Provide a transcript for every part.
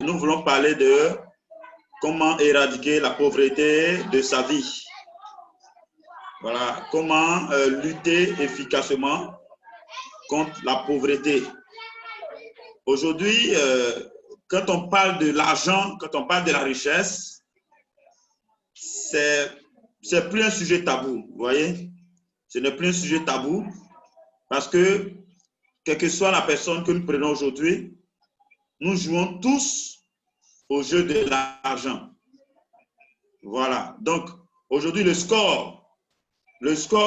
nous voulons parler de comment éradiquer la pauvreté de sa vie. Voilà, comment lutter efficacement contre la pauvreté. Aujourd'hui, quand on parle de l'argent, quand on parle de la richesse, c'est plus un sujet tabou, vous voyez? Ce n'est plus un sujet tabou parce que, quelle que soit la personne que nous prenons aujourd'hui, nous jouons tous au jeu de l'argent. Voilà. Donc, aujourd'hui, le score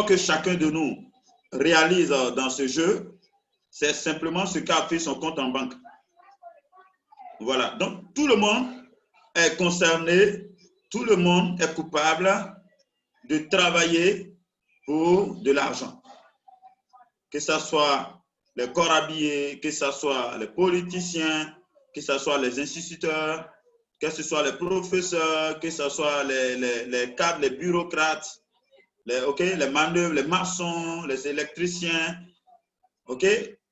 que chacun de nous réalise dans ce jeu, c'est simplement ce qu'a fait son compte en banque. Voilà. Donc, tout le monde est concerné, tout le monde est coupable de travailler pour de l'argent. Que ce soit les corps habillés, que ce soit les politiciens, que ce soit les instituteurs, que ce soit les professeurs, que ce soit les cadres, les bureaucrates, les manœuvres, les maçons, les électriciens,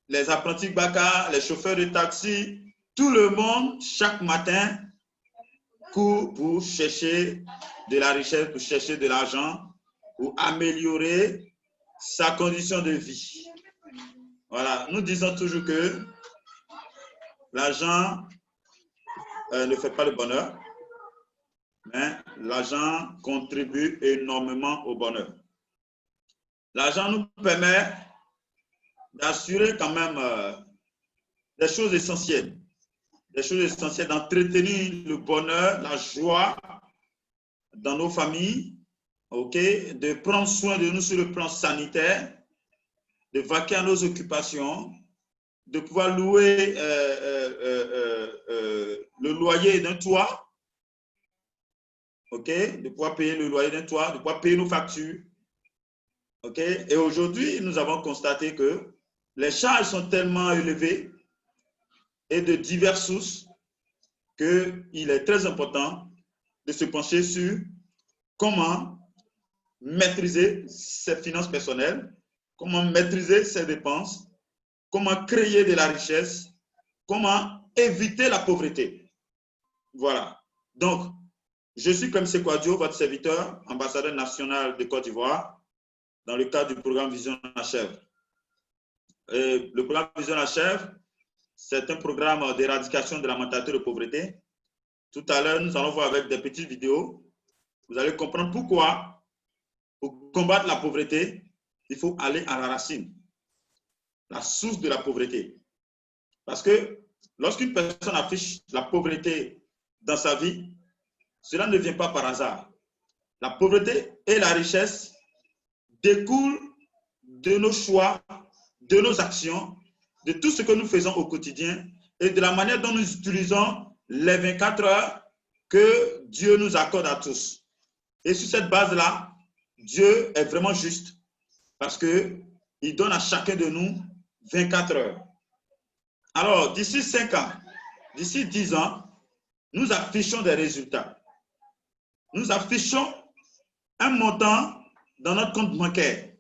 les apprentis baka, les chauffeurs de taxi, tout le monde, chaque matin, court pour chercher de la richesse, pour chercher de l'argent, pour améliorer sa condition de vie. Voilà, nous disons toujours que l'argent ne fait pas le bonheur, mais l'argent contribue énormément au bonheur. L'argent nous permet d'assurer quand même des choses essentielles, d'entretenir le bonheur, la joie dans nos familles, de prendre soin de nous sur le plan sanitaire, de vaquer à nos occupations, de pouvoir louer le loyer d'un toit, de pouvoir payer le loyer d'un toit, de pouvoir payer nos factures. Et aujourd'hui, nous avons constaté que les charges sont tellement élevées et de diverses sources qu'il est très important de se pencher sur comment maîtriser ses finances personnelles, comment maîtriser ses dépenses, comment créer de la richesse, comment éviter la pauvreté. Voilà. Donc, je suis Clem Sekwadio, votre serviteur, ambassadeur national de Côte d'Ivoire, dans le cadre du programme Vision Achève. Le programme Vision Achève, c'est un programme d'éradication de la mentalité de pauvreté. Tout à l'heure, nous allons voir avec des petites vidéos. Vous allez comprendre pourquoi, pour combattre la pauvreté, il faut aller à la racine, la source de la pauvreté. Parce que lorsqu'une personne affiche la pauvreté dans sa vie, cela ne vient pas par hasard. La pauvreté et la richesse découlent de nos choix, de nos actions, de tout ce que nous faisons au quotidien et de la manière dont nous utilisons les 24 heures que Dieu nous accorde à tous. Et sur cette base-là, Dieu est vraiment juste parce qu'il donne à chacun de nous 24 heures. Alors, d'ici 5 ans, d'ici 10 ans, nous affichons des résultats. Nous affichons un montant dans notre compte bancaire.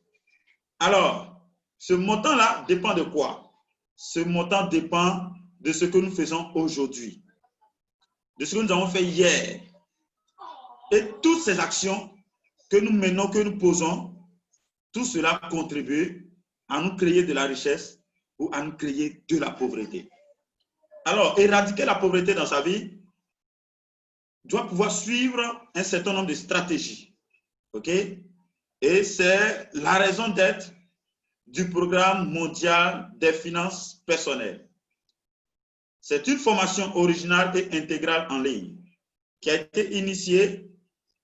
Alors, ce montant-là dépend de quoi? Ce montant dépend de ce que nous faisons aujourd'hui, de ce que nous avons fait hier. Et toutes ces actions que nous menons, que nous posons, tout cela contribue à nous créer de la richesse ou à nous créer de la pauvreté. Alors, éradiquer la pauvreté dans sa vie doit pouvoir suivre un certain nombre de stratégies. Et c'est la raison d'être du programme mondial des finances personnelles. C'est une formation originale et intégrale en ligne qui a été initiée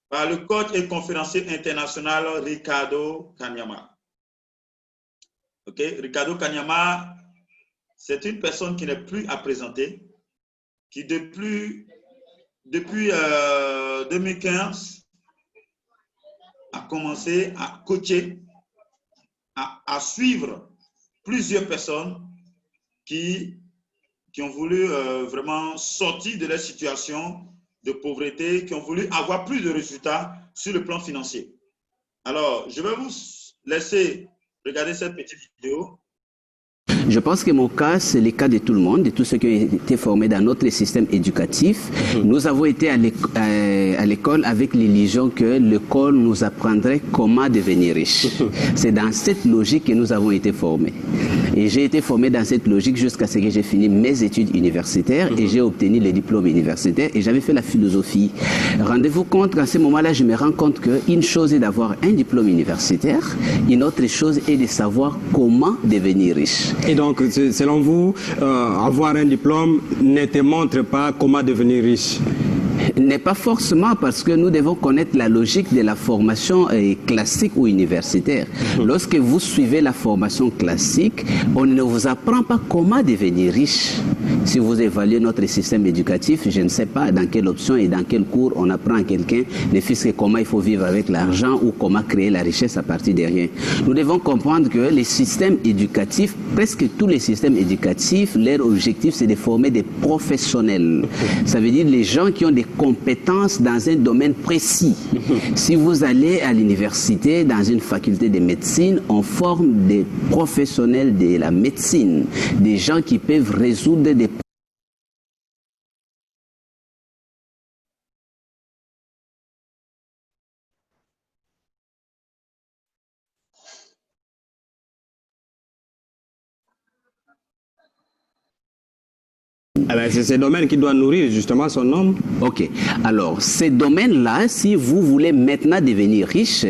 par le coach et conférencier international Ricardo Kanyama. Ricardo Kanyama, c'est une personne qui n'est plus à présenter, qui depuis 2015 a commencé à coacher, à suivre plusieurs personnes qui ont voulu vraiment sortir de leur situation de pauvreté, qui ont voulu avoir plus de résultats sur le plan financier. Alors, je vais vous laisser regarder cette petite vidéo Je pense que mon cas, c'est le cas de tout le monde, de tous ceux qui ont été formés dans notre système éducatif. Nous avons été à l'école avec l'illusion que l'école nous apprendrait comment devenir riche. C'est dans cette logique que nous avons été formés. Et j'ai été formé dans cette logique jusqu'à ce que j'ai fini mes études universitaires et j'ai obtenu les diplômes universitaires et j'avais fait la philosophie. Rendez-vous compte qu'à ce moment-là, je me rends compte qu'une chose est d'avoir un diplôme universitaire, une autre chose est de savoir comment devenir riche. Et donc, selon vous, avoir un diplôme ne te montre pas comment devenir riche? N'est pas forcément, parce que nous devons connaître la logique de la formation classique ou universitaire. Lorsque vous suivez la formation classique, on ne vous apprend pas comment devenir riche. Si vous évaluez notre système éducatif, je ne sais pas dans quelle option et dans quel cours on apprend à quelqu'un, ne fût-ce que comment il faut vivre avec l'argent ou comment créer la richesse à partir de rien. Nous devons comprendre que les systèmes éducatifs, presque tous les systèmes éducatifs, leur objectif c'est de former des professionnels. Ça veut dire les gens qui ont des compétences dans un domaine précis. Si vous allez à l'université, dans une faculté de médecine, on forme des professionnels de la médecine, des gens qui peuvent résoudre des C'est ce domaine qui doit nourrir justement son homme. Ok. Alors, ces domaines-là, si vous voulez maintenant devenir riche,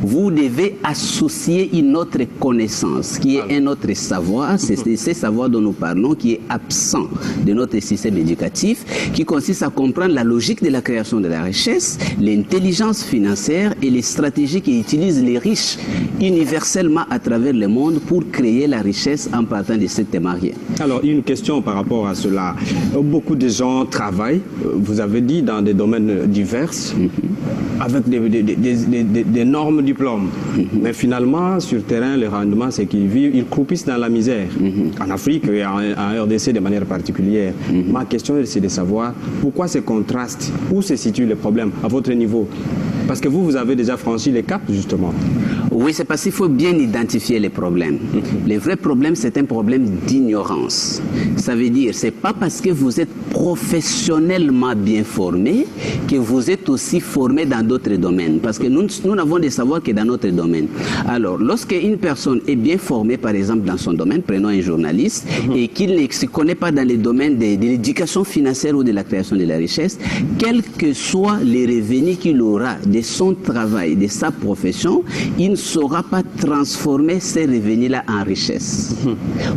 vous devez associer une autre connaissance, qui est un autre savoir, c'est ce savoir dont nous parlons, qui est absent de notre système éducatif, qui consiste à comprendre la logique de la création de la richesse, l'intelligence financière et les stratégies qui utilisent les riches universellement à travers le monde pour créer la richesse en partant de cette thémarie. Alors, une question par rapport à cela. Beaucoup de gens travaillent, vous avez dit, dans des domaines divers, avec d'énormes diplômes. Mais finalement, sur le terrain, le rendement, c'est qu'ils vivent, ils croupissent dans la misère. En Afrique et en RDC de manière particulière. Ma question, c'est de savoir pourquoi ces contrastes, où se situe le problème à votre niveau? Parce que vous avez déjà franchi les caps, justement. Oui, c'est parce qu'il faut bien identifier les problèmes. Le vrai problème, c'est un problème d'ignorance. Ça veut dire, c'est pas parce que vous êtes professionnellement bien formé que vous êtes aussi formé dans d'autres domaines. Parce que nous n'avons de savoir que dans notre domaine. Alors, lorsque une personne est bien formée, par exemple, dans son domaine, prenons un journaliste, et qu'il ne se connaît pas dans les domaines de l'éducation financière ou de la création de la richesse, quels que soient les revenus qu'il aura de son travail, de sa profession, il ne saura pas transformer ces revenus-là en richesse.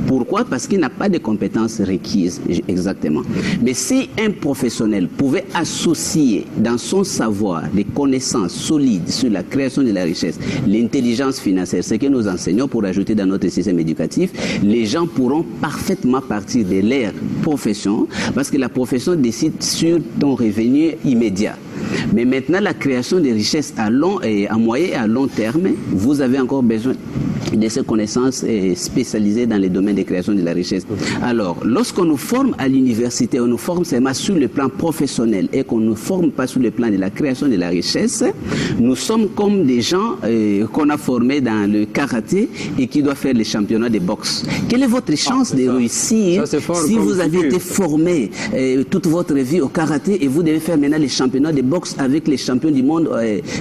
Pourquoi? Parce qu'il n'a pas de compétences requises, exactement. Mais si un professionnel pouvait associer dans son savoir des connaissances solides sur la création de la richesse, l'intelligence financière, ce que nous enseignons pour ajouter dans notre système éducatif, les gens pourront parfaitement partir de leur profession, parce que la profession décide sur ton revenu immédiat. Mais maintenant, la création des richesses à moyen et à long terme, vous avez encore besoin de ces connaissances spécialisées dans les domaines de création de la richesse. Alors, lorsqu'on nous forme à l'université, on nous forme seulement sur le plan professionnel et qu'on ne nous forme pas sur le plan de la création de la richesse, nous sommes comme des gens qu'on a formés dans le karaté et qui doivent faire les championnats de boxe. Quelle est votre chance de réussir si vous avez été formé toute votre vie au karaté et vous devez faire maintenant les championnats de boxe avec les champions du monde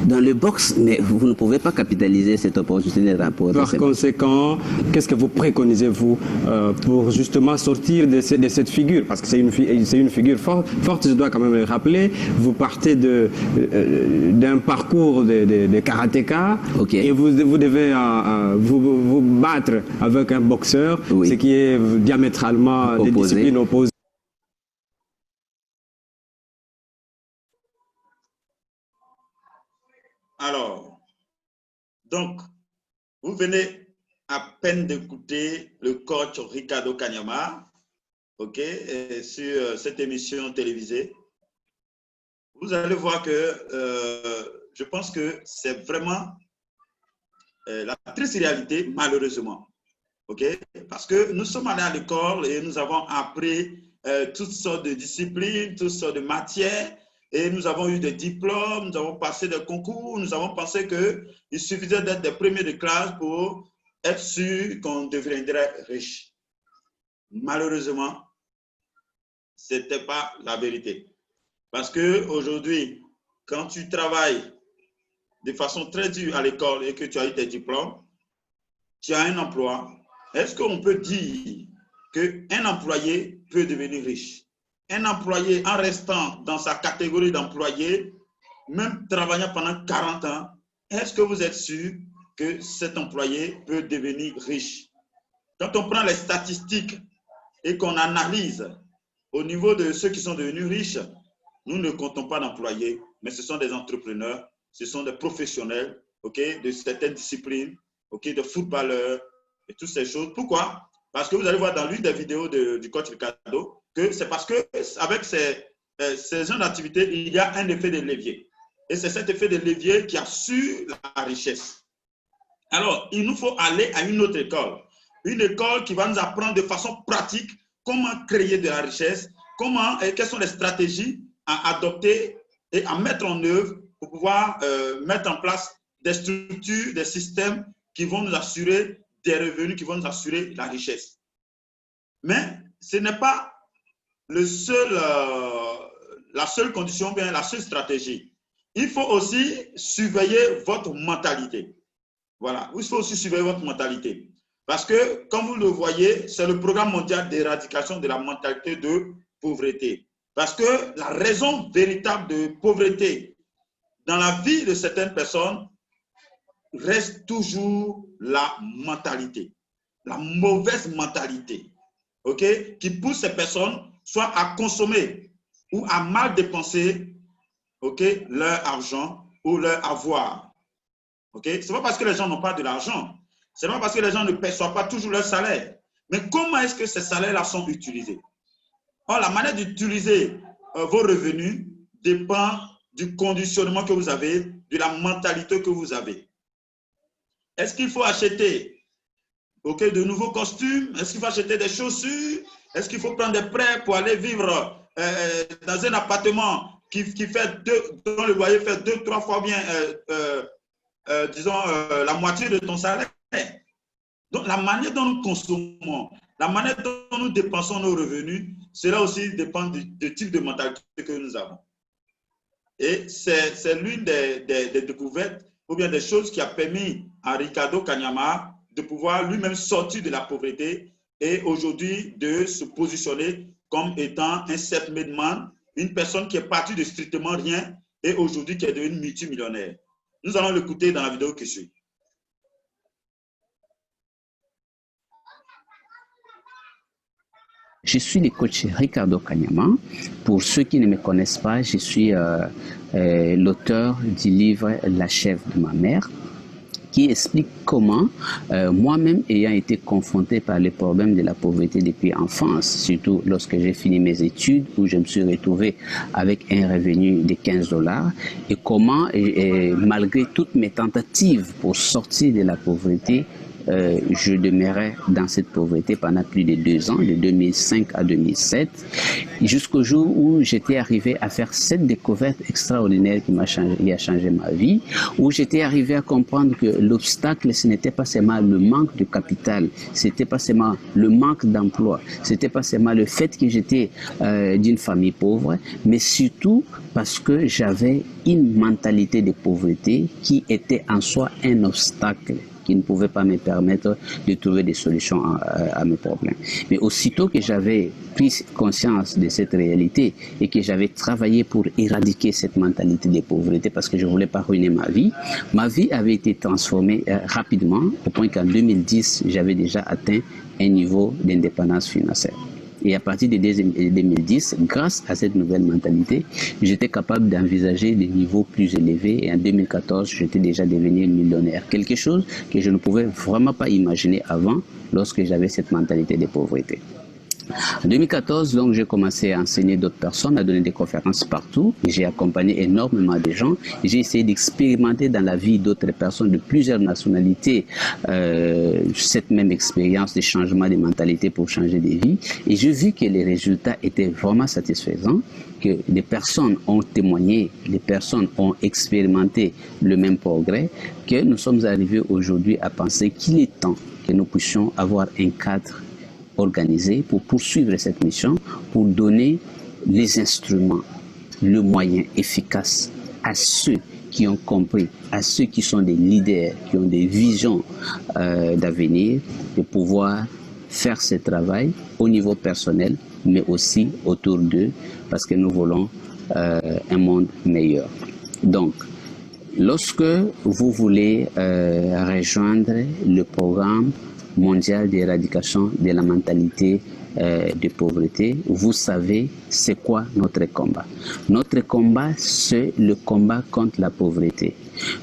dans le boxe, mais vous ne pouvez pas capitaliser cette opportunité de rapport. Par conséquent, qu'est-ce que vous préconisez, vous, pour justement sortir de cette figure? Parce que c'est une figure forte, je dois quand même le rappeler. Vous partez d'un parcours de karatéka, et vous devez vous battre avec un boxeur, ce qui est diamétralement des disciplines opposées. Alors, donc, vous venez à peine d'écouter le coach Ricardo Kanyama, sur cette émission télévisée. Vous allez voir que je pense que c'est vraiment la triste réalité, malheureusement. Parce que nous sommes allés à l'école et nous avons appris toutes sortes de disciplines, toutes sortes de matières, et nous avons eu des diplômes, nous avons passé des concours, nous avons pensé qu'il suffisait d'être des premiers de classe pour être sûr qu'on deviendrait riche. Malheureusement, ce n'était pas la vérité. Parce qu'aujourd'hui, quand tu travailles de façon très dure à l'école et que tu as eu tes diplômes, tu as un emploi, est-ce qu'on peut dire qu'un employé peut devenir riche? Un employé, en restant dans sa catégorie d'employé, même travaillant pendant 40 ans, est-ce que vous êtes sûr que cet employé peut devenir riche? Quand on prend les statistiques et qu'on analyse au niveau de ceux qui sont devenus riches, nous ne comptons pas d'employés, mais ce sont des entrepreneurs, ce sont des professionnels, de certaines disciplines, de footballeurs et toutes ces choses. Pourquoi? Parce que vous allez voir dans l'une des vidéos du coach Ricardo que c'est parce qu'avec ces genres d'activités, il y a un effet de levier. Et c'est cet effet de levier qui assure la richesse. Alors, il nous faut aller à une autre école. Une école qui va nous apprendre de façon pratique comment créer de la richesse, quelles sont les stratégies à adopter et à mettre en œuvre pour pouvoir mettre en place des structures, des systèmes qui vont nous assurer des revenus, qui vont nous assurer la richesse. Mais ce n'est pas la seule condition, bien la seule stratégie. Il faut aussi surveiller votre mentalité. Voilà, il faut aussi surveiller votre mentalité. Parce que, comme vous le voyez, c'est le programme mondial d'éradication de la mentalité de pauvreté. Parce que la raison véritable de pauvreté dans la vie de certaines personnes reste toujours la mentalité, la mauvaise mentalité, qui pousse ces personnes soit à consommer ou à mal dépenser leur argent ou leur avoir. Ce n'est pas parce que les gens n'ont pas de l'argent, ce n'est pas parce que les gens ne perçoivent pas toujours leur salaire, mais comment est-ce que ces salaires-là sont utilisés? Or, la manière d'utiliser vos revenus dépend du conditionnement que vous avez, de la mentalité que vous avez. Est-ce qu'il faut acheter de nouveaux costumes? Est-ce qu'il faut acheter des chaussures? Est-ce qu'il faut prendre des prêts pour aller vivre dans un appartement dont le loyer fait 2-3 fois bien, la moitié de ton salaire? Donc, la manière dont nous consommons, la manière dont nous dépensons nos revenus, cela aussi dépend du type de mentalité que nous avons. Et c'est l'une des découvertes ou bien des choses qui a permis à Ricardo Kanyama de pouvoir lui-même sortir de la pauvreté et aujourd'hui de se positionner comme étant un self-made man, une personne qui est partie de strictement rien et aujourd'hui qui est devenue multimillionnaire. Nous allons l'écouter dans la vidéo qui suit. Je suis le coach Ricardo Kanyama. Pour ceux qui ne me connaissent pas, je suis l'auteur du livre La chèvre de ma mère, qui explique comment, moi-même ayant été confronté par les problèmes de la pauvreté depuis l'enfance, surtout lorsque j'ai fini mes études, où je me suis retrouvé avec un revenu de 15 $, et comment, malgré toutes mes tentatives pour sortir de la pauvreté, je demeurais dans cette pauvreté pendant plus de 2 ans, de 2005 à 2007, jusqu'au jour où j'étais arrivé à faire cette découverte extraordinaire qui a changé ma vie, où j'étais arrivé à comprendre que l'obstacle, ce n'était pas seulement le manque de capital, c'était pas seulement le manque d'emploi, c'était pas seulement le fait que j'étais d'une famille pauvre, mais surtout parce que j'avais une mentalité de pauvreté qui était en soi un obstacle, qui ne pouvait pas me permettre de trouver des solutions à mes problèmes. Mais aussitôt que j'avais pris conscience de cette réalité et que j'avais travaillé pour éradiquer cette mentalité de pauvreté parce que je ne voulais pas ruiner ma vie avait été transformée rapidement au point qu'en 2010, j'avais déjà atteint un niveau d'indépendance financière. Et à partir de 2010, grâce à cette nouvelle mentalité, j'étais capable d'envisager des niveaux plus élevés. Et en 2014, j'étais déjà devenu millionnaire. Quelque chose que je ne pouvais vraiment pas imaginer avant lorsque j'avais cette mentalité de pauvreté. En 2014, donc, j'ai commencé à enseigner d'autres personnes, à donner des conférences partout. J'ai accompagné énormément de gens. J'ai essayé d'expérimenter dans la vie d'autres personnes de plusieurs nationalités cette même expérience de changement de mentalité pour changer de vie. Et j'ai vu que les résultats étaient vraiment satisfaisants, que les personnes ont témoigné, les personnes ont expérimenté le même progrès, que nous sommes arrivés aujourd'hui à penser qu'il est temps que nous puissions avoir un cadre organisé pour poursuivre cette mission, pour donner les instruments, le moyen efficace à ceux qui ont compris, à ceux qui sont des leaders, qui ont des visions d'avenir, de pouvoir faire ce travail au niveau personnel, mais aussi autour d'eux, parce que nous voulons un monde meilleur. Donc, lorsque vous voulez rejoindre le programme mondial d'éradication de la mentalité de pauvreté, vous savez c'est quoi notre combat. Notre combat, c'est le combat contre la pauvreté.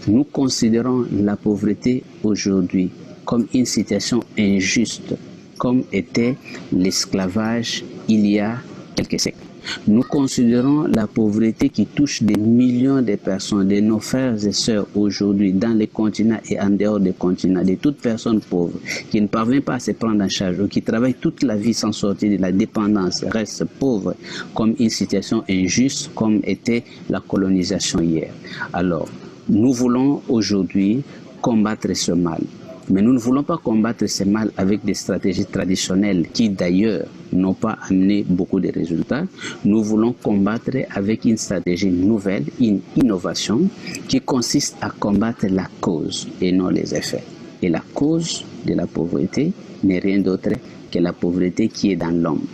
Nous considérons la pauvreté aujourd'hui comme une situation injuste, comme était l'esclavage il y a quelques siècles. Nous considérons la pauvreté qui touche des millions de personnes, de nos frères et sœurs aujourd'hui, dans les continents et en dehors des continents, de toute personne pauvre, qui ne parvient pas à se prendre en charge ou qui travaille toute la vie sans sortir de la dépendance, reste pauvre, comme une situation injuste, comme était la colonisation hier. Alors, nous voulons aujourd'hui combattre ce mal. Mais nous ne voulons pas combattre ce mal avec des stratégies traditionnelles qui d'ailleurs n'ont pas amené beaucoup de résultats. Nous voulons combattre avec une stratégie nouvelle, une innovation qui consiste à combattre la cause et non les effets. Et la cause de la pauvreté n'est rien d'autre que la pauvreté qui est dans l'homme.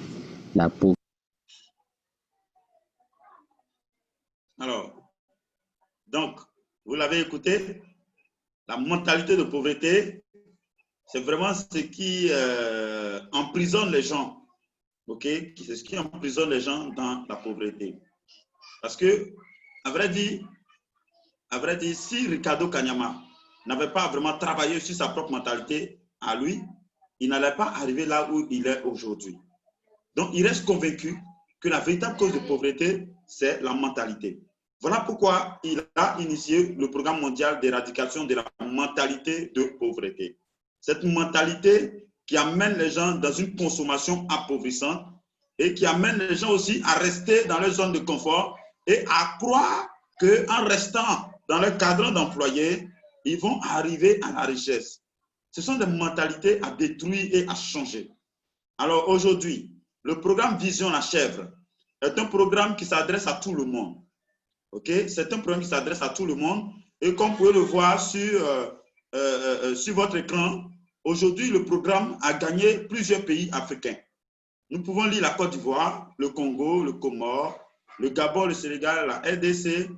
La pauvreté. Alors, donc, vous l'avez écouté, la mentalité de pauvreté, c'est vraiment ce qui emprisonne les gens, ok? C'est ce qui emprisonne les gens dans la pauvreté. Parce que, à vrai dire, si Ricardo Kanyama n'avait pas vraiment travaillé sur sa propre mentalité à lui, il n'allait pas arriver là où il est aujourd'hui. Donc, il reste convaincu que la véritable cause de pauvreté, c'est la mentalité. Voilà pourquoi il a initié le programme mondial d'éradication de la mentalité de pauvreté. Cette mentalité qui amène les gens dans une consommation appauvrissante et qui amène les gens aussi à rester dans leur zone de confort et à croire qu'en restant dans leur cadre d'employés, ils vont arriver à la richesse. Ce sont des mentalités à détruire et à changer. Alors aujourd'hui, le programme Vision la Chèvre est un programme qui s'adresse à tout le monde. Okay? C'est un programme qui s'adresse à tout le monde. Et comme vous pouvez le voir sur votre écran, aujourd'hui, le programme a gagné plusieurs pays africains. Nous pouvons lire la Côte d'Ivoire, le Congo, le Comore, le Gabon, le Sénégal, la RDC,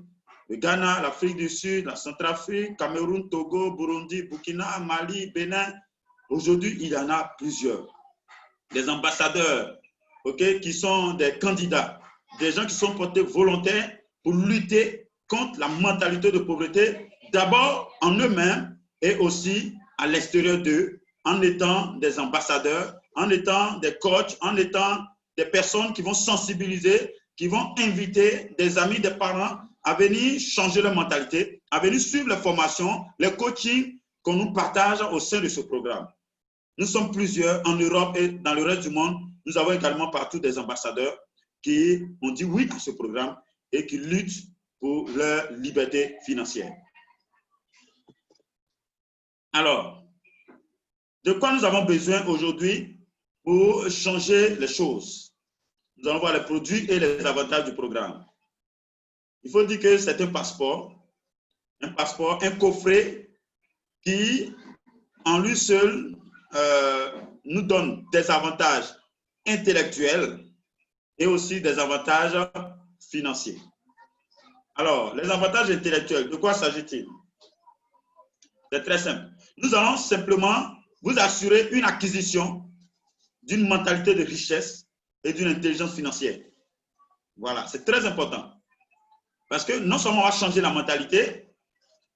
le Ghana, l'Afrique du Sud, la Centrafrique, Cameroun, Togo, Burundi, Burkina, Mali, Bénin. Aujourd'hui, il y en a plusieurs. Des ambassadeurs, okay, qui sont des candidats, des gens qui sont portés volontaires pour lutter contre la mentalité de pauvreté, d'abord en eux-mêmes et aussi à l'extérieur d'eux, en étant des ambassadeurs, en étant des coachs, en étant des personnes qui vont sensibiliser, qui vont inviter des amis, des parents à venir changer leur mentalité, à venir suivre les formations, les coachings qu'on nous partage au sein de ce programme. Nous sommes plusieurs en Europe et dans le reste du monde. Nous avons également partout des ambassadeurs qui ont dit oui à ce programme et qui luttent pour leur liberté financière. Alors, de quoi nous avons besoin aujourd'hui pour changer les choses? Nous allons voir les produits et les avantages du programme. Il faut dire que c'est un passeport, un coffret qui, en lui seul, nous donne des avantages intellectuels et aussi des avantages financiers. Alors, les avantages intellectuels, de quoi s'agit-il? C'est très simple. Nous allons simplement vous assurer une acquisition d'une mentalité de richesse et d'une intelligence financière. Voilà, c'est très important. Parce que non seulement on va changer la mentalité,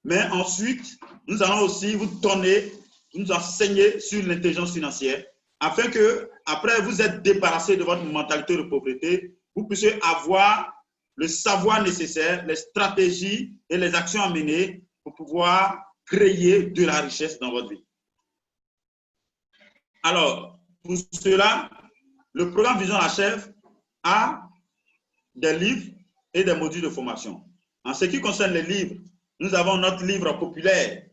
mais ensuite, nous allons aussi vous donner, nous enseigner sur l'intelligence financière, afin que, après vous êtes débarrassé de votre mentalité de pauvreté, vous puissiez avoir le savoir nécessaire, les stratégies et les actions à mener pour pouvoir créer de la richesse dans votre vie. Alors, pour cela, le programme Vision la Chèvre a des livres et des modules de formation. En ce qui concerne les livres, nous avons notre livre populaire,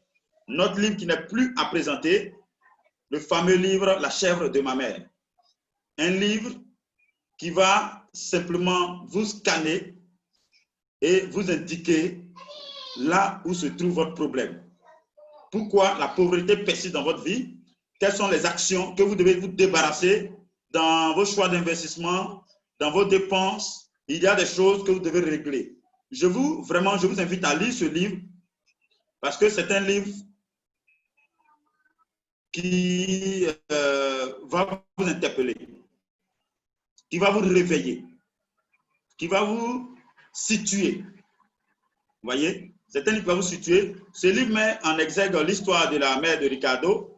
notre livre qui n'est plus à présenter, le fameux livre La chèvre de ma mère. un livre qui va simplement vous scanner et vous indiquer là où se trouve votre problème. Pourquoi la pauvreté persiste dans votre vie? Quelles sont les actions que vous devez vous débarrasser dans vos choix d'investissement, dans vos dépenses? Il y a des choses que vous devez régler. Je vous invite à lire ce livre parce que c'est un livre qui va vous interpeller, qui va vous réveiller, qui va vous situer. Vous voyez? C'est un livre qui va vous situer. Ce livre met en exergue l'histoire de la mère de Ricardo,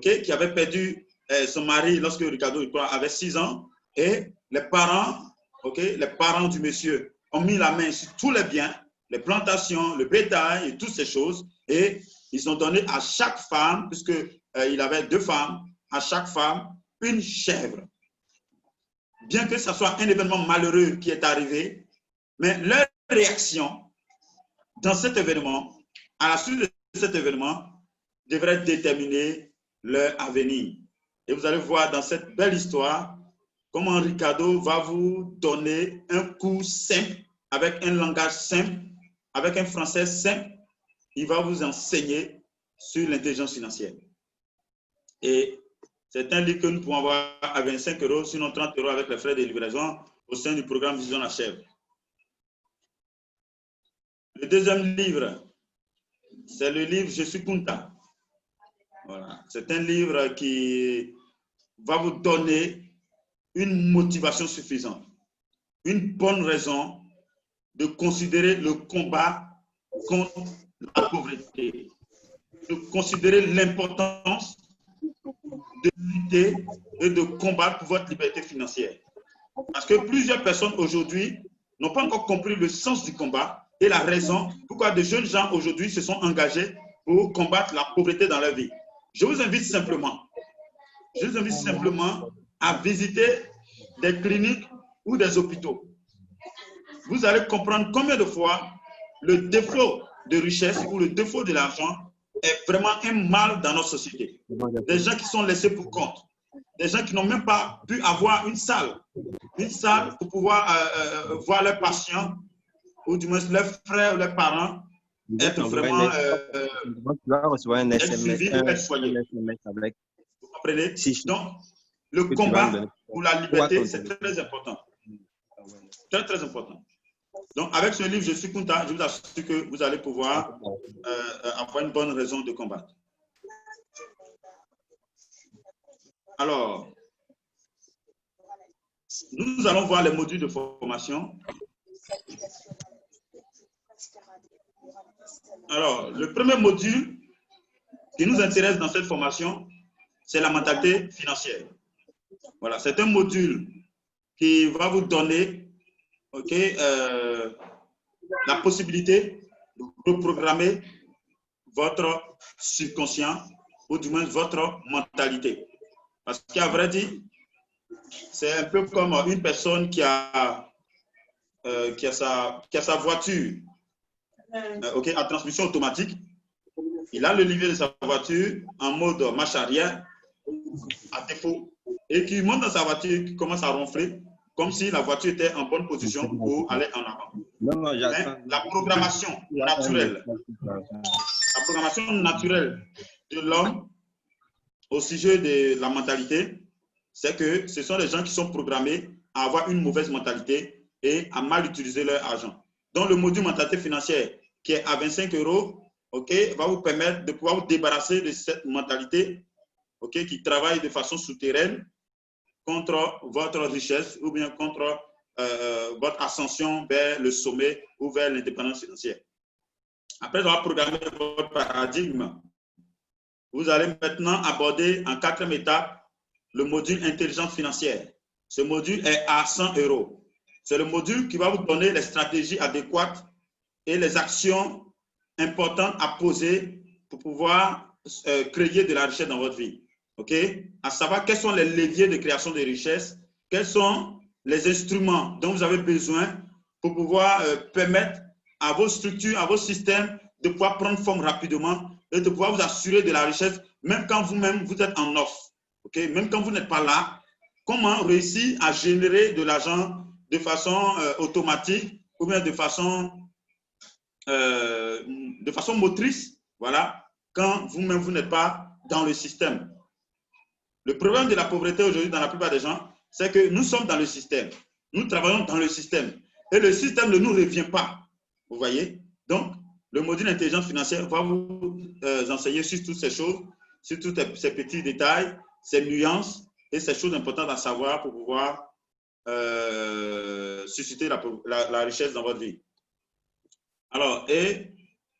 qui avait perdu son mari lorsque Ricardo avait 6 ans. Et les parents du monsieur ont mis la main sur tous les biens, les plantations, le bétail et toutes ces choses. Et ils ont donné à chaque femme, puisqu'il avait 2 femmes, à chaque femme une chèvre. Bien que ce soit un événement malheureux qui est arrivé, mais leur réaction dans cet événement, à la suite de cet événement, devrait déterminer leur avenir. Et vous allez voir dans cette belle histoire comment Ricardo va vous donner un cours simple, avec un langage simple, avec un français simple. Il va vous enseigner sur l'intelligence financière. Et c'est un livre que nous pouvons avoir à 25 €, sinon 30 € avec les frais de livraison au sein du programme Vision la Chèvre. Le deuxième livre, c'est le livre Je suis Kunta. Voilà. C'est un livre qui va vous donner une motivation suffisante, une bonne raison de considérer le combat contre la pauvreté, de considérer l'importance de lutter et de combattre pour votre liberté financière. Parce que plusieurs personnes aujourd'hui n'ont pas encore compris le sens du combat et la raison pourquoi de jeunes gens aujourd'hui se sont engagés pour combattre la pauvreté dans leur vie. Je vous invite simplement à visiter des cliniques ou des hôpitaux. Vous allez comprendre combien de fois le défaut de richesse ou le défaut de l'argent est vraiment un mal dans notre société. Des gens qui sont laissés pour compte, des gens qui n'ont même pas pu avoir une salle pour pouvoir voir leurs patients ou du moins leurs frères ou leurs parents être vraiment être suivis ou être soignés. Vous comprenez? Donc, le combat pour la liberté, c'est très important. Très, très important. Donc, avec ce livre, Je suis Kunta, je vous assure que vous allez pouvoir avoir une bonne raison de combattre. Alors, nous allons voir les modules de formation. Alors, le premier module qui nous intéresse dans cette formation, c'est la mentalité financière. Voilà, c'est un module qui va vous donner la possibilité de reprogrammer votre subconscient ou du moins votre mentalité. Parce qu'à vrai dire, c'est un peu comme une personne qui a sa voiture à transmission automatique. Il a le levier de sa voiture en mode marche arrière à défaut et qui monte dans sa voiture, qui commence à ronfler comme si la voiture était en bonne position pour aller en avant. La programmation naturelle de l'homme au sujet de la mentalité, c'est que ce sont les gens qui sont programmés à avoir une mauvaise mentalité et à mal utiliser leur argent. Donc, le module mentalité financière qui est à 25 €, va vous permettre de pouvoir vous débarrasser de cette mentalité qui travaille de façon souterraine contre votre richesse ou bien contre votre ascension vers le sommet ou vers l'indépendance financière. Après avoir programmé votre paradigme, vous allez maintenant aborder en 4e étape le module intelligence financière. Ce module est à 100 €. C'est le module qui va vous donner les stratégies adéquates et les actions importantes à poser pour pouvoir créer de la richesse dans votre vie. À savoir quels sont les leviers de création de richesse, quels sont les instruments dont vous avez besoin pour pouvoir permettre à vos structures, à vos systèmes de pouvoir prendre forme rapidement et de pouvoir vous assurer de la richesse, même quand vous-même vous êtes en off. Même quand vous n'êtes pas là, comment réussir à générer de l'argent de façon automatique ou bien de façon motrice, voilà, quand vous-même, vous n'êtes pas dans le système. Le problème de la pauvreté aujourd'hui dans la plupart des gens, c'est que nous sommes dans le système. Nous travaillons dans le système. Et le système ne nous revient pas. Vous voyez? Donc, le module intelligence financière va vous enseigner sur toutes ces choses, sur tous ces petits détails, ces nuances et ces choses importantes à savoir pour pouvoir susciter la richesse dans votre vie. Alors, et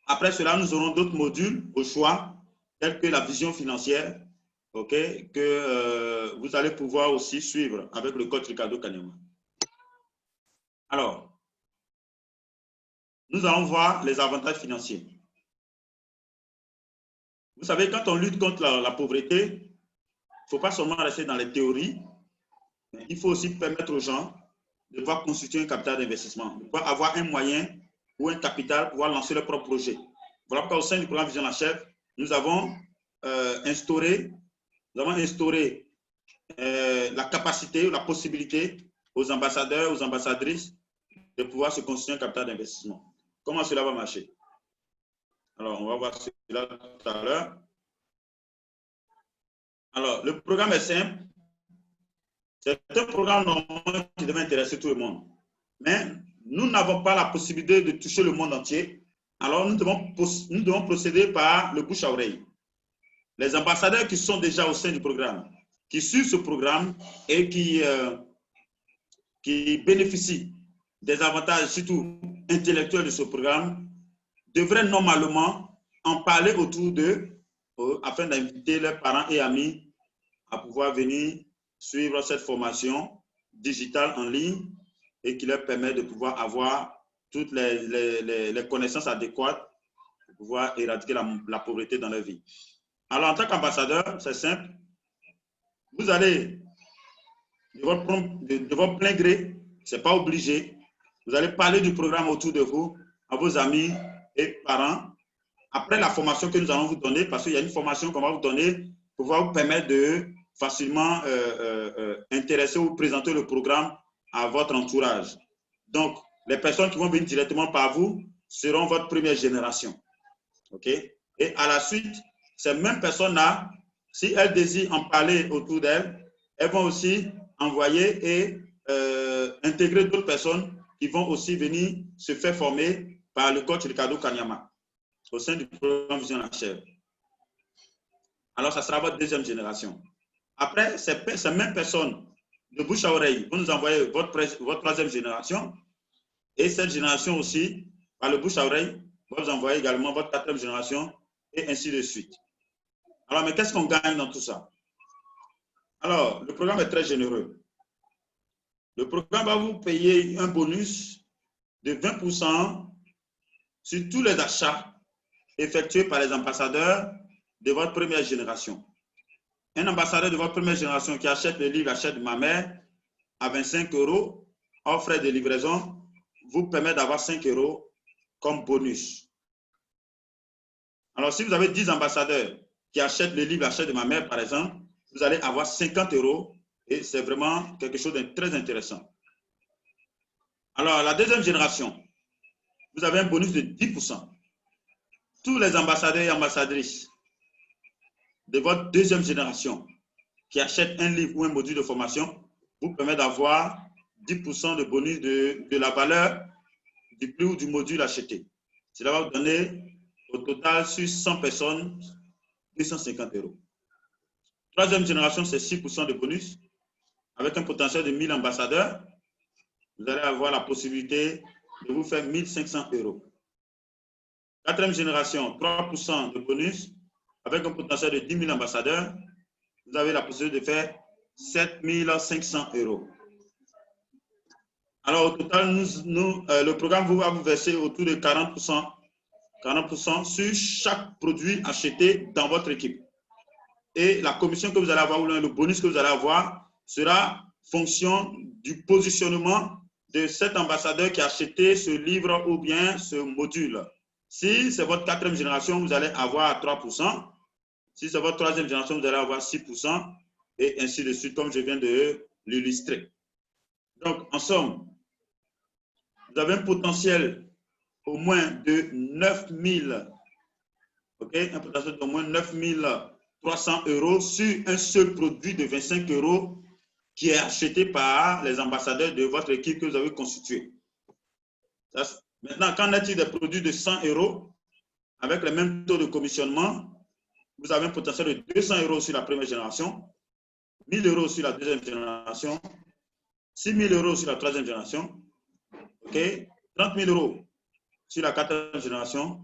après cela, nous aurons d'autres modules au choix, tels que la vision financière, okay, que vous allez pouvoir aussi suivre avec le coach Ricardo Kanyama. Alors, nous allons voir les avantages financiers. Vous savez, quand on lutte contre la pauvreté, il ne faut pas seulement rester dans les théories, mais il faut aussi permettre aux gens de pouvoir constituer un capital d'investissement, de pouvoir avoir un moyen ou un capital pour pouvoir lancer leur propre projet. Voilà pourquoi au sein du programme Vision la Chef, nous avons instauré la capacité ou la possibilité aux ambassadeurs, aux ambassadrices de pouvoir se constituer un capital d'investissement. Comment cela va marcher? Alors, on va voir cela tout à l'heure. Alors, le programme est simple. C'est un programme normal qui devait intéresser tout le monde. Mais nous n'avons pas la possibilité de toucher le monde entier. Alors, nous devons procéder par le bouche à oreille. Les ambassadeurs qui sont déjà au sein du programme, qui suivent ce programme et qui bénéficient des avantages, surtout intellectuels de ce programme, devraient normalement en parler autour d'eux afin d'inviter leurs parents et amis à pouvoir venir suivre cette formation digitale en ligne et qui leur permet de pouvoir avoir toutes les connaissances adéquates pour pouvoir éradiquer la pauvreté dans leur vie. Alors, en tant qu'ambassadeur, c'est simple. Vous allez, de votre plein gré, ce n'est pas obligé, vous allez parler du programme autour de vous, à vos amis et parents, après la formation que nous allons vous donner, parce qu'il y a une formation qu'on va vous donner pour pouvoir vous permettre de facilement intéresser ou présenter le programme à votre entourage. Donc, les personnes qui vont venir directement par vous seront votre première génération. OK? Et à la suite, ces mêmes personnes-là, si elles désirent en parler autour d'elles, elles vont aussi envoyer et intégrer d'autres personnes qui vont aussi venir se faire former par le coach Ricardo Kanyama au sein du programme Vision la Chef. Alors, ça sera votre deuxième génération. Après, ces mêmes personnes de bouche à oreille vont nous envoyer votre troisième génération et cette génération aussi, par le bouche à oreille, va vous envoyer également votre quatrième génération et ainsi de suite. Alors, mais qu'est-ce qu'on gagne dans tout ça? Alors, le programme est très généreux. Le programme va vous payer un bonus de 20% sur tous les achats effectués par les ambassadeurs de votre première génération. Un ambassadeur de votre première génération qui achète le livre Achète de ma mère à 25 € hors frais de livraison vous permet d'avoir 5 € comme bonus. Alors, si vous avez 10 ambassadeurs qui achètent le livre Achète de ma mère, par exemple, vous allez avoir 50 € et c'est vraiment quelque chose de très intéressant. Alors, la deuxième génération, vous avez un bonus de 10%. Tous les ambassadeurs et ambassadrices de votre deuxième génération qui achètent un livre ou un module de formation vous permet d'avoir 10% de bonus de la valeur du prix ou du module acheté. Cela va vous donner au total sur 100 personnes 250 €. Troisième génération, c'est 6% de bonus avec un potentiel de 1000 ambassadeurs. Vous allez avoir la possibilité de vous faire 1500 €. Quatrième génération, 3% de bonus avec un potentiel de 10 000 ambassadeurs. Vous avez la possibilité de faire 7500 €. Alors, au total, le programme va vous verser autour de 40% sur chaque produit acheté dans votre équipe. Et la commission que vous allez avoir, ou le bonus que vous allez avoir, sera fonction du positionnement de cet ambassadeur qui a acheté ce livre ou bien ce module. Si c'est votre quatrième génération, vous allez avoir 3%. Si c'est votre troisième génération, vous allez avoir 6% et ainsi de suite, comme je viens de l'illustrer. Donc, en somme, vous avez un potentiel au moins de 9000, ok, un potentiel d'au moins 9300 € sur un seul produit de 25 € qui est acheté par les ambassadeurs de votre équipe que vous avez constituée. Maintenant, qu'en est-il des produits de 100 € avec le même taux de commissionnement? Vous avez un potentiel de 200 € sur la première génération, 1000 € sur la deuxième génération, 6000 € sur la troisième génération, okay, 30 000 € sur la quatrième génération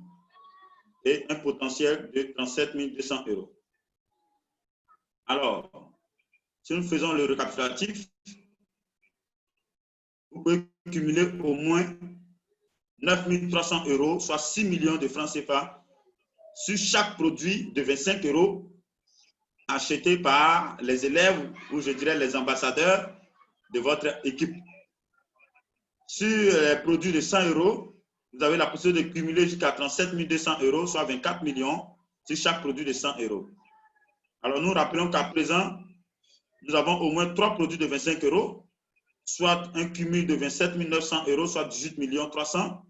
et un potentiel de 37 200 €. Alors, si nous faisons le récapitulatif, vous pouvez cumuler au moins 9 300 €, soit 6 millions de francs CFA sur chaque produit de 25 € acheté par les élèves ou je dirais les ambassadeurs de votre équipe. Sur les produits de 100 €, vous avez la possibilité de cumuler jusqu'à 37 200 €, soit 24 millions sur chaque produit de 100 €. Alors nous rappelons qu'à présent, nous avons au moins 3 produits de 25 €, soit un cumul de 27 900 €, soit 18 300 000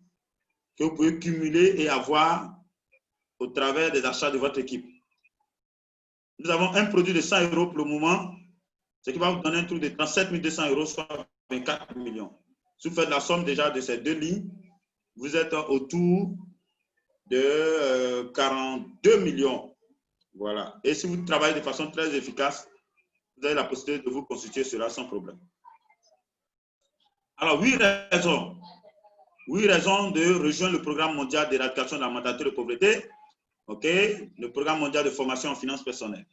que vous pouvez cumuler et avoir au travers des achats de votre équipe. Nous avons un produit de 100 € pour le moment, ce qui va vous donner un tour de 37 200 €, soit 24 millions. Si vous faites la somme déjà de ces deux lignes, vous êtes autour de 42 millions. Voilà. Et si vous travaillez de façon très efficace, vous avez la possibilité de vous constituer cela sans problème. Alors, 8 raisons de rejoindre le programme mondial d'éradication de la mentalité de pauvreté. OK, le programme mondial de formation en finances personnelles.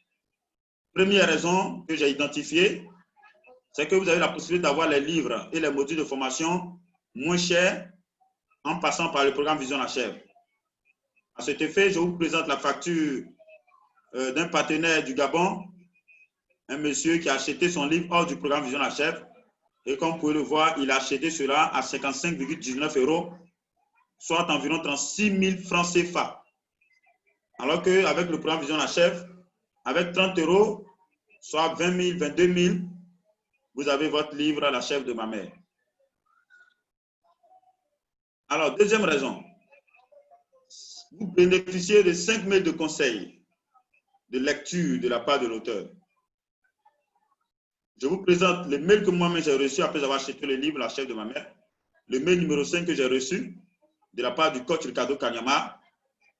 Première raison que j'ai identifiée, c'est que vous avez la possibilité d'avoir les livres et les modules de formation moins chers en passant par le programme Vision Achève. À cet effet, je vous présente la facture d'un partenaire du Gabon, un monsieur qui a acheté son livre hors du programme Vision Achève. Et comme vous pouvez le voir, il a acheté cela à 55,19 €, soit environ 36 000 francs CFA. Alors qu'avec le programme Vision Achève, avec 30 €, soit 20 000, 22 000, vous avez votre livre à la chèvre de ma mère. Alors, deuxième raison, vous bénéficiez de 5 mails de conseils, de lecture de la part de l'auteur. Je vous présente le mail que moi-même j'ai reçu après avoir acheté le livre La chèvre de ma mère. Le mail numéro 5 que j'ai reçu de la part du coach Ricardo Kanyama,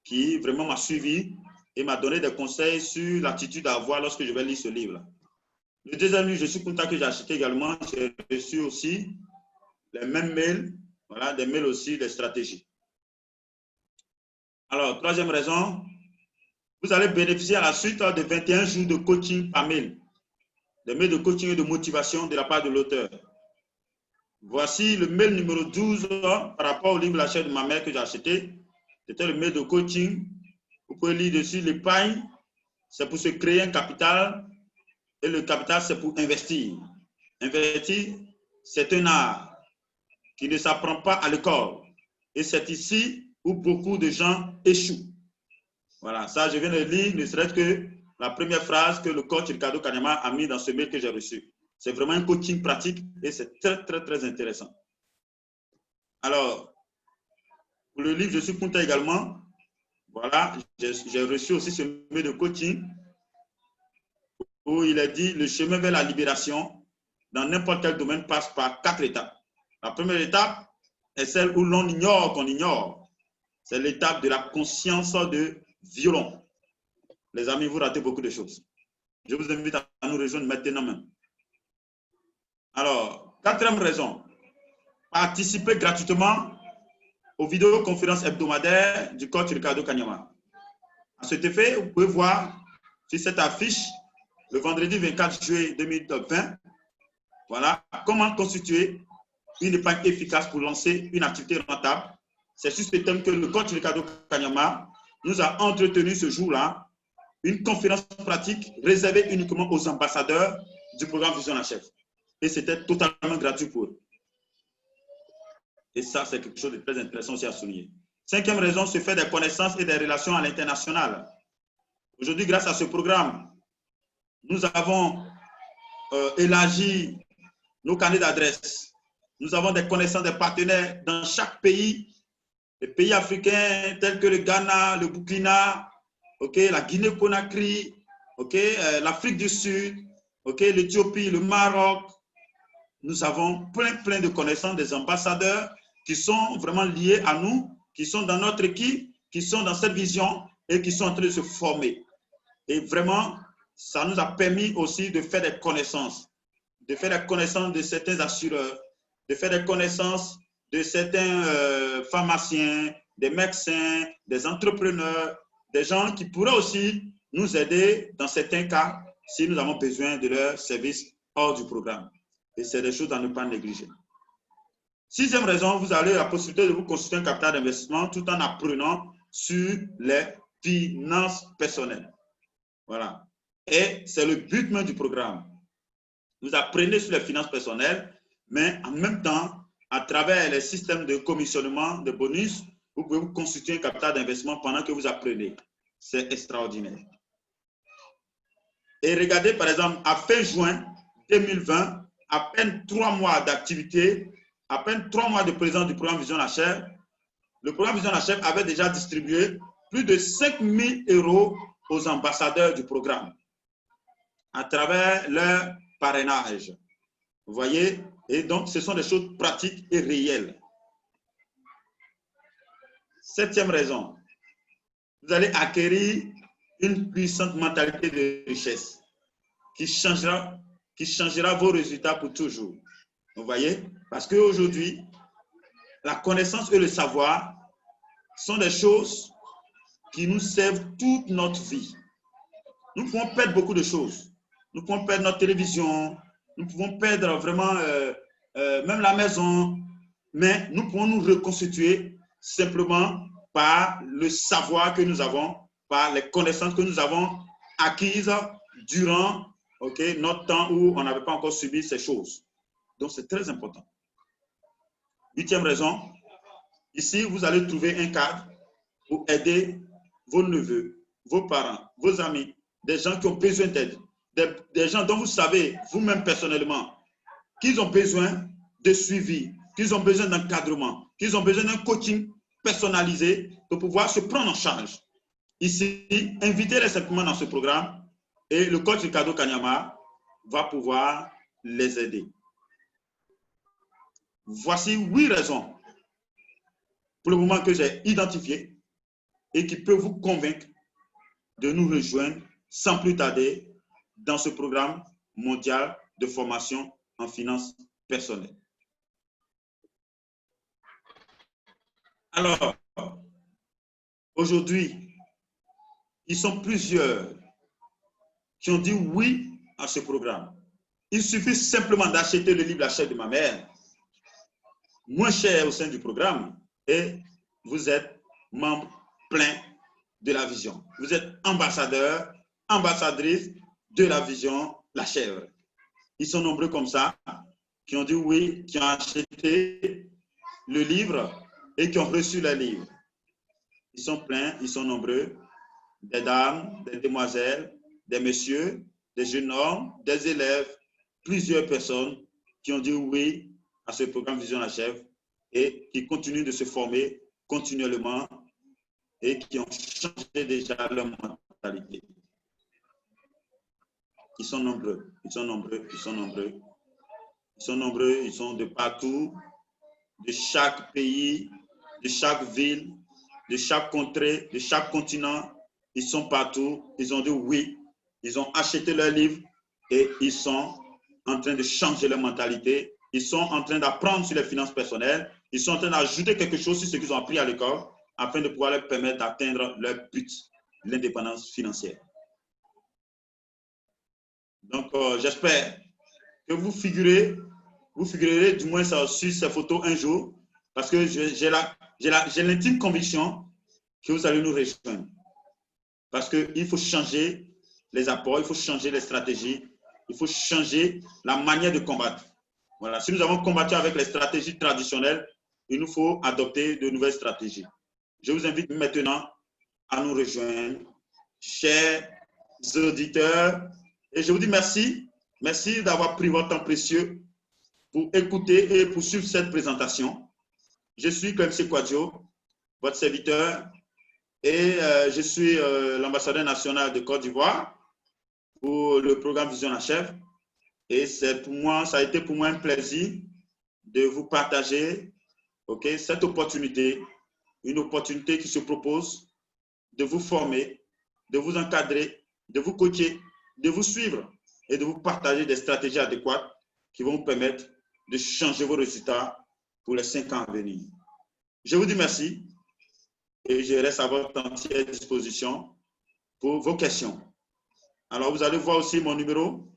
qui vraiment m'a suivi et m'a donné des conseils sur l'attitude à avoir lorsque je vais lire ce livre. Le deuxième livre, Je suis content, que j'ai acheté également, j'ai reçu aussi les mêmes mails, voilà, des mails aussi, des stratégies. Alors, troisième raison, vous allez bénéficier à la suite de 21 jours de coaching par mail, des mails de coaching et de motivation de la part de l'auteur. Voici le mail numéro 12 par rapport au livre La chèvre de ma mère que j'ai acheté. C'était le mail de coaching. Vous pouvez lire dessus: l'épargne, c'est pour se créer un capital et le capital, c'est pour investir. Investir, c'est un art qui ne s'apprend pas à l'école. Et c'est ici où beaucoup de gens échouent. Voilà, ça, je viens de lire, ne serait-ce que la première phrase que le coach Ricardo Kanyama a mis dans ce mail que j'ai reçu. C'est vraiment un coaching pratique et c'est très, très, très intéressant. Alors, pour le livre Je suis content également, voilà, j'ai reçu aussi ce mail de coaching où il a dit: le chemin vers la libération dans n'importe quel domaine passe par 4 étapes. La première étape est celle où l'on ignore qu'on ignore. C'est l'étape de la conscience de violon. Les amis, vous ratez beaucoup de choses. Je vous invite à nous rejoindre maintenant même. Alors, quatrième raison, participer gratuitement aux vidéoconférences hebdomadaires du coach Ricardo Kanyama. À cet effet, vous pouvez voir sur cette affiche, le vendredi 24 juillet 2020, voilà, comment constituer une épargne efficace pour lancer une activité rentable. C'est sur ce thème que le coach Ricardo Kanyama nous a entretenu ce jour-là, une conférence pratique réservée uniquement aux ambassadeurs du programme Vision Achève. Et c'était totalement gratuit pour eux. Et ça, c'est quelque chose de très intéressant aussi à souligner. Cinquième raison, se faire des connaissances et des relations à l'international. Aujourd'hui, grâce à ce programme, nous avons élargi nos carnets d'adresses. Nous avons des connaissances, des partenaires dans chaque pays, les pays africains tels que le Ghana, le Burkina, la Guinée-Conakry, l'Afrique du Sud, l'Éthiopie, le Maroc. Nous avons plein de connaissances, des ambassadeurs qui sont vraiment liés à nous, qui sont dans notre équipe, qui sont dans cette vision et qui sont en train de se former. Et vraiment, ça nous a permis aussi de faire des connaissances, de certains assureurs, de faire des connaissances de certains pharmaciens, des médecins, des entrepreneurs, des gens qui pourraient aussi nous aider dans certains cas si nous avons besoin de leurs services hors du programme. Et c'est des choses à ne pas négliger. Sixième raison, vous avez la possibilité de vous constituer un capital d'investissement tout en apprenant sur les finances personnelles. Voilà. Et c'est le but même du programme. Vous apprenez sur les finances personnelles, mais en même temps, à travers les systèmes de commissionnement, de bonus, vous pouvez vous constituer un capital d'investissement pendant que vous apprenez. C'est extraordinaire. Et regardez, par exemple, à fin juin 2020, à peine 3 mois d'activité, à peine 3 mois de présence du programme Vision la Chair, le programme Vision la Chair avait déjà distribué plus de 5 000 € aux ambassadeurs du programme à travers leur parrainage. Vous voyez? Et donc, ce sont des choses pratiques et réelles. Septième raison, vous allez acquérir une puissante mentalité de richesse qui changera vos résultats pour toujours. Vous voyez? Parce qu'aujourd'hui, la connaissance et le savoir sont des choses qui nous servent toute notre vie. Nous pouvons perdre beaucoup de choses. Nous pouvons perdre notre télévision, nous pouvons perdre vraiment même la maison, mais nous pouvons nous reconstituer simplement par le savoir que nous avons, par les connaissances que nous avons acquises durant notre temps où on n'avait pas encore subi ces choses. Donc, c'est très important. Huitième raison, ici, vous allez trouver un cadre pour aider vos neveux, vos parents, vos amis, des gens qui ont besoin d'aide, des gens dont vous savez vous-même personnellement qu'ils ont besoin de suivi, qu'ils ont besoin d'encadrement, qu'ils ont besoin d'un coaching personnalisé pour pouvoir se prendre en charge. Ici, invitez-les simplement dans ce programme et le coach Ricardo Kanyama va pouvoir les aider. Voici 8 raisons pour le moment que j'ai identifiées et qui peuvent vous convaincre de nous rejoindre sans plus tarder dans ce programme mondial de formation en finances personnelles. Alors, aujourd'hui, ils sont plusieurs qui ont dit oui à ce programme. Il suffit simplement d'acheter le livre La chair de ma mère, moins cher au sein du programme, et vous êtes membre plein de la vision. Vous êtes ambassadeur, ambassadrice de la vision La Chèvre. Ils sont nombreux comme ça, qui ont dit oui, qui ont acheté le livre et qui ont reçu le livre. Ils sont pleins, ils sont nombreux, des dames, des demoiselles, des messieurs, des jeunes hommes, des élèves, plusieurs personnes qui ont dit oui à ce programme Vision La Chèvre et qui continuent de se former continuellement et qui ont changé déjà leur mentalité. Ils sont nombreux, ils sont nombreux, ils sont nombreux. Ils sont nombreux, ils sont de partout, de chaque pays, de chaque ville, de chaque contrée, de chaque continent. Ils sont partout, ils ont dit oui, ils ont acheté leur livre et ils sont en train de changer leur mentalité. Ils sont en train d'apprendre sur les finances personnelles. Ils sont en train d'ajouter quelque chose sur ce qu'ils ont appris à l'école afin de pouvoir leur permettre d'atteindre leur but, l'indépendance financière. Donc, j'espère que vous figurerez du moins sur ces photos un jour, parce que j'ai l'intime conviction que vous allez nous rejoindre. Parce qu'il faut changer les apports, il faut changer les stratégies, il faut changer la manière de combattre. Voilà. Si nous avons combattu avec les stratégies traditionnelles, il nous faut adopter de nouvelles stratégies. Je vous invite maintenant à nous rejoindre, chers auditeurs, et je vous dis merci. Merci d'avoir pris votre temps précieux pour écouter et pour suivre cette présentation. Je suis Clemcy Kwadjo, votre serviteur, et je suis l'ambassadeur national de Côte d'Ivoire pour le programme Vision Achève. Et c'est pour moi, ça a été pour moi un plaisir de vous partager cette opportunité, une opportunité qui se propose de vous former, de vous encadrer, de vous coacher, de vous suivre et de vous partager des stratégies adéquates qui vont vous permettre de changer vos résultats pour les 5 ans à venir. Je vous dis merci et je reste à votre entière disposition pour vos questions. Alors, vous allez voir aussi mon numéro.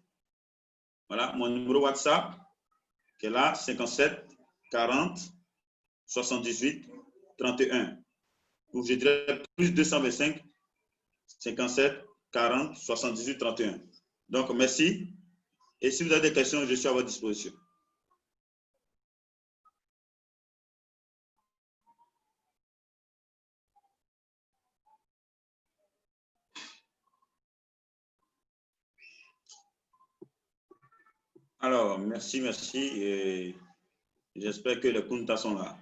Voilà, mon numéro WhatsApp qui est là, 57 40 78 31. Ou je dirais plus 225 57 40 78 31. Donc, merci. Et si vous avez des questions, je suis à votre disposition. Alors, merci. Et j'espère que les Kuntas sont là.